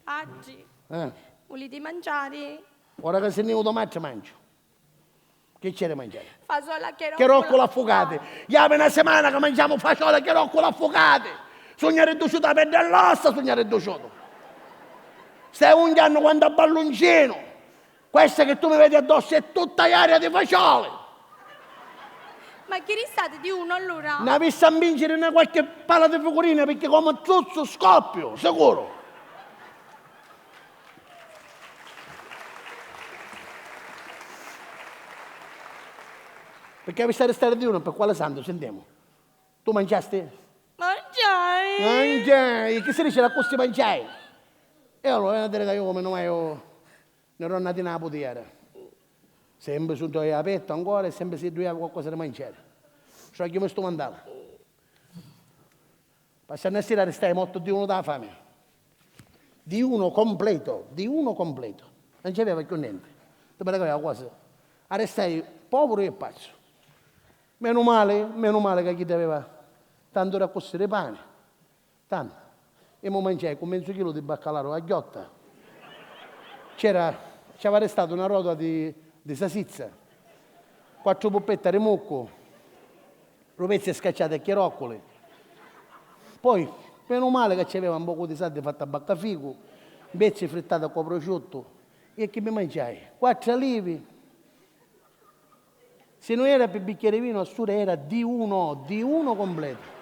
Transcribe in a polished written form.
Oggi Eh. volete mangiare? Ora che se ne domani mangio. Che c'è da mangiare? Fasola Che roccola affogate. Io una settimana che mangiamo fagioli che roccola affogate. Sognare dociuto a perdere l'ossa, sognare dociuto. Stai unghando quando a balloncino. Questa che tu mi vedi addosso è tutta aria di fagioli. Ma che ristate di uno allora? Ne avessi a vincere in qualche palla di figurine perché come zozzo scoppio, sicuro. Perché avessi a restare di uno per quale santo, sentiamo. Tu mangiaste? Mangiare? Mangiai, che si dice la costi mangiai? E allora, dire che io come non ero nato nella potiera. Sempre sotto aperto ancora e sempre se doveva qualcosa da mangiare. Cioè che mi sto mandando. Passando a sera restai morto di uno da fame. Di uno completo, di uno completo. Non c'aveva più niente. Dopo la cosa. Restai povero e pazzo. Meno male che chi ti aveva tanto da costare pane. Tanto. E mi mangiai con mezzo chilo di baccalà a ghiotta. C'era restato una ruota di salsiccia, 4 puppette di mucco, pezzi scacciati a chiaroccoli. Poi, meno male che c'aveva un po' di saldi fatta a baccafico, pezzi frittati con prosciutto. E che mi mangiai? 4 alivi. Se non era per bicchiere di vino, assura era di uno completo.